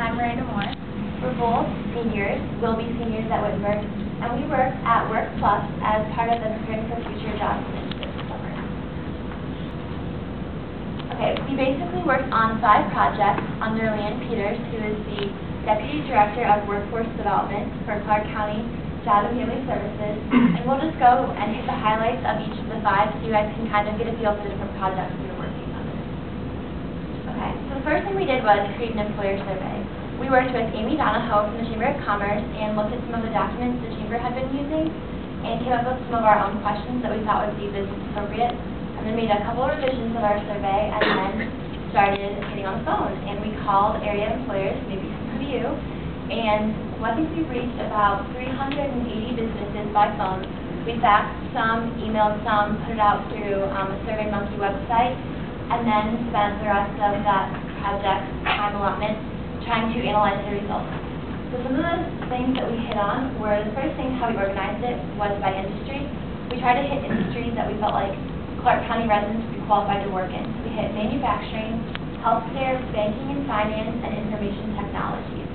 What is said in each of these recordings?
and I'm Maranda Moore. We're both seniors, will be seniors at Wittenberg, and we work at Work Plus as part of the Preparing for Future Jobs initiative this summer. Okay, we basically worked on 5 projects under Leanne Peters, who is the Deputy Director of Workforce Development for Clark County Job and Family Services, and we'll just go and hit the highlights of each of the 5 so you guys can kind of get a feel for the different projects we were working on. Okay, so the first thing we did was create an employer survey. We worked with Amy Donahoe from the Chamber of Commerce and looked at some of the documents the Chamber had been using and came up with some of our own questions that we thought would be business appropriate, and then made a couple of revisions of our survey, and then started getting on the phone. And we called area employers, maybe some of you, and I think we've reached about 380 businesses by phone. We faxed some, emailed some, put it out through a SurveyMonkey website, and then spent the rest of that project time allotment trying to analyze the results. So some of the things that we hit on were, the first thing, how we organized it was by industry. We tried to hit industries that we felt like Clark County residents would be qualified to work in. So we hit manufacturing, healthcare, banking and finance, and information technologies.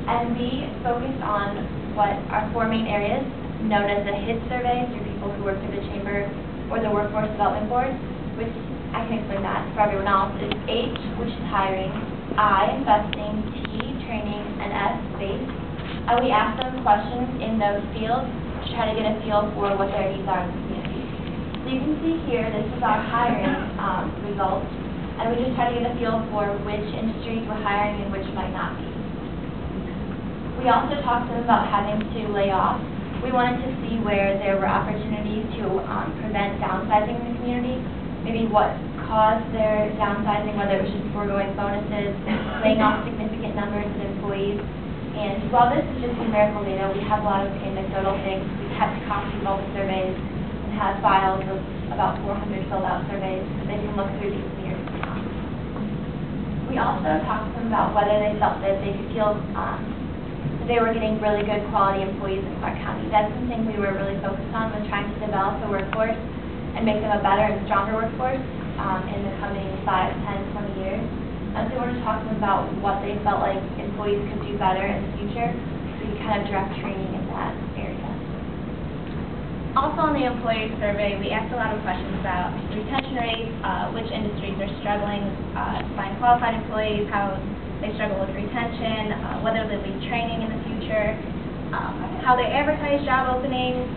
And we focused on what our 4 main areas, known as the HIT survey, through people who work for the Chamber or the Workforce Development Board, which I can explain that for everyone else, is H, which is hiring, I, investing, T, training, and S, space. And we asked them questions in those fields to try to get a feel for what their needs are in the community. So you can see here, this is our hiring results, and we just try to get a feel for which industries we're hiring and which might not be. We also talked to them about having to lay off. We wanted to see where there were opportunities to prevent downsizing in the community, maybe what caused their downsizing, whether it was just foregoing bonuses, laying off significant numbers of employees. And while this is just numerical data, we have a lot of anecdotal things. We kept copies of all the surveys and have files of about 400 filled out surveys that they can look through these years to come. We also talked to them about whether they felt that they could feel they were getting really good quality employees in Clark County. That's something we were really focused on, was trying to develop the workforce and make them a better and stronger workforce in the coming 5, 10, 20 years. And so we wanted to talk to them about what they felt like employees could do better in the future, so we kind of direct training in that area. Also on the employee survey, we asked a lot of questions about retention rates, which industries are struggling to find qualified employees, how they struggle with retention, whether they'll be training in the future, how they advertise job openings,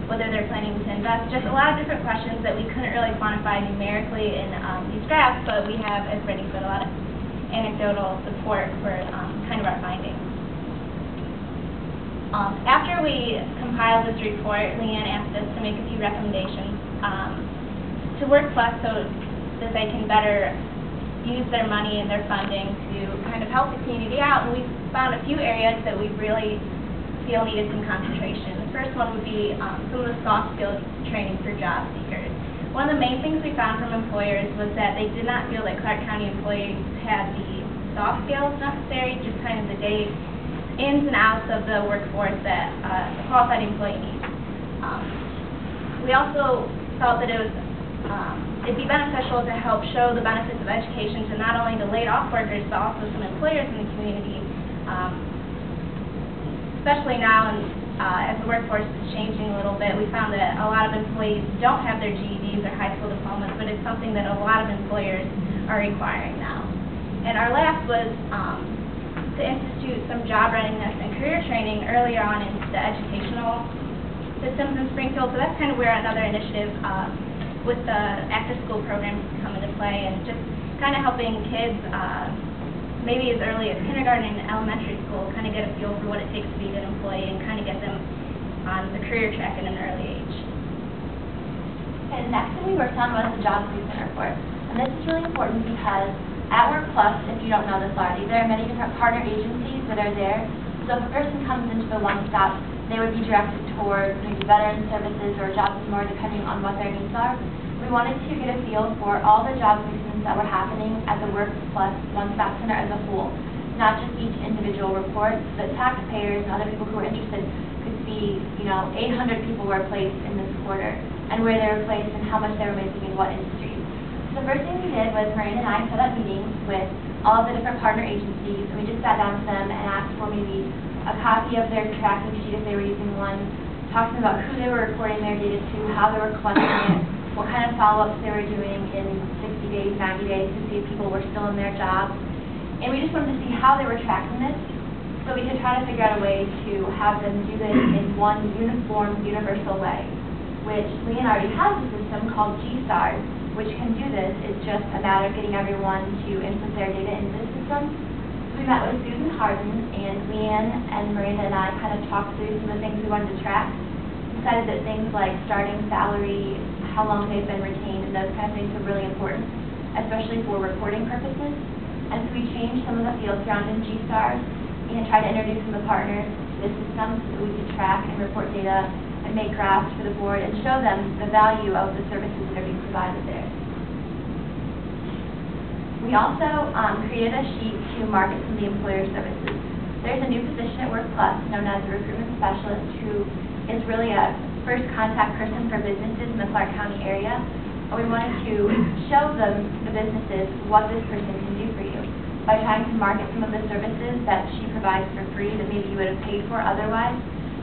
whether they're planning to invest, just a lot of different questions that we couldn't really quantify numerically in these graphs, but we have, as Brittany said, a lot of anecdotal support for kind of our findings. After we compiled this report, Leanne asked us to make a few recommendations to Work Plus so that they can better use their money and their funding to kind of help the community out, and we found a few areas that we really feel needed some concentration. The first one would be some of the soft skills training for job seekers. One of the main things we found from employers was that they did not feel that Clark County employees had the soft skills necessary, just kind of the day ins and outs of the workforce that a qualified employee needs. We also felt that it'd be beneficial to help show the benefits of education to not only the laid off workers, but also some employers in the community. Especially now, as the workforce is changing a little bit, we found that a lot of employees don't have their GEDs or high school diplomas, but it's something that a lot of employers are requiring now. And our last was to institute some job readiness and career training earlier on in the educational systems in Springfield. So that's kind of where another initiative with the after-school programs come into play, and just kind of helping kids maybe as early as kindergarten and elementary school, kind of get a feel for what it takes to be an employee and kind of get them on the career track at an early age. And next thing we worked on was the job placement report. And this is really important because at Work Plus, if you don't know this already, there are many different partner agencies that are there. So if a person comes into the one-stop, they would be directed towards maybe veteran services or Jobs and More, depending on what their needs are. We wanted to get a feel for all the job placements that were happening at the Work Plus One-Stop Center as a whole, not just each individual report, but taxpayers and other people who were interested could see, 800 people were placed in this quarter, and where they were placed and how much they were making in what industries. So the first thing we did was Maranda and I set up meetings with all of the different partner agencies, and we just sat down with them and asked for maybe a copy of their tracking sheet if they were using one, talked to them about who they were reporting their data to, how they were collecting it, what kind of follow-ups they were doing in 60 days, 90 days to see if people were still in their jobs. And we just wanted to see how they were tracking this, so we could try to figure out a way to have them do this in one uniform, universal way, which Leanne already has a system called G-Stars, which can do this. It's just a matter of getting everyone to input their data into the system. So we met with Susan Harden, and Leanne and Maranda and I kind of talked through some of the things we wanted to track. Decided that things like starting salary, how long they've been retained, and those kind of things are really important, especially for reporting purposes. And so we changed some of the fields around in G-Stars and tried to introduce some of the partners to the system so that we could track and report data and make graphs for the board and show them the value of the services that are being provided there. We also created a sheet to market some of the employer services. There's a new position at WorkPlus known as a recruitment specialist who is really a first contact person for businesses in the Clark County area. And we wanted to show them, the businesses, what this person can do for you by trying to market some of the services that she provides for free that maybe you would have paid for otherwise,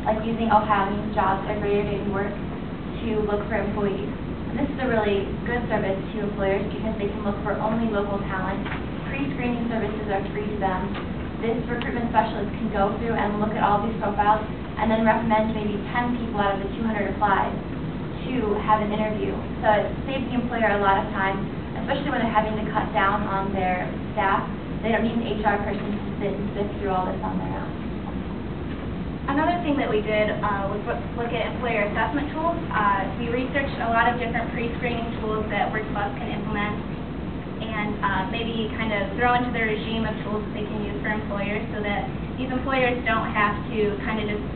like using Ohio Means Jobs or Greater Dayton Work to look for employees. And this is a really good service to employers because they can look for only local talent. Pre-screening services are free to them. This recruitment specialist can go through and look at all these profiles and then recommend maybe 10 people out of the 200 applied to have an interview. So it saves the employer a lot of time, especially when they're having to cut down on their staff. They don't need an HR person to sit and sift through all this on their own. Another thing that we did was look at employer assessment tools. We researched a lot of different pre-screening tools that WorkPlus can implement and maybe kind of throw into the regime of tools that they can use for employers so that these employers don't have to kind of just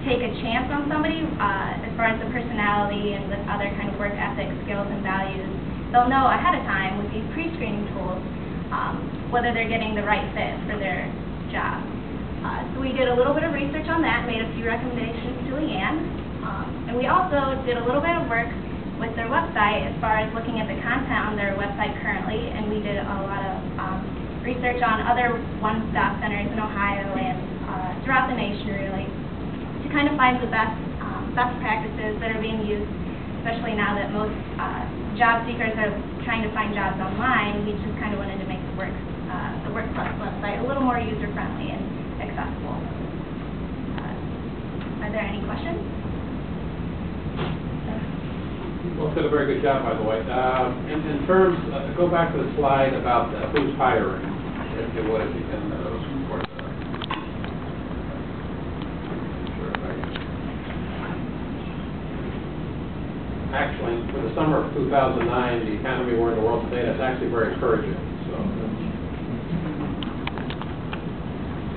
take a chance on somebody as far as the personality and the other kind of work ethic, skills, and values. They'll know ahead of time with these pre-screening tools whether they're getting the right fit for their job. So we did a little bit of research on that, made a few recommendations to Leanne, and we also did a little bit of work with their website as far as looking at the content on their website currently, and we did a lot of research on other one-stop centers in Ohio and throughout the nation, really, to kind of find the best practices that are being used, especially now that most job seekers are trying to find jobs online. We just kind of wanted to make the WorkPlus website a little more user-friendly and accessible. Are there any questions? Well, did a very good job, by the way. In terms, go back to the slide about who's hiring, if you would, if you can support that. Actually, for the summer of 2009, the economy we're in the world today, that's actually very encouraging. So,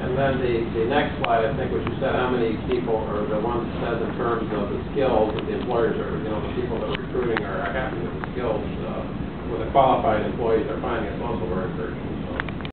and then the next slide, I think, what you said, how many people, or the one that says in terms of the skills that the employers are, the people that are recruiting are happy with the skills, with the qualified employees are finding, it's also very encouraging.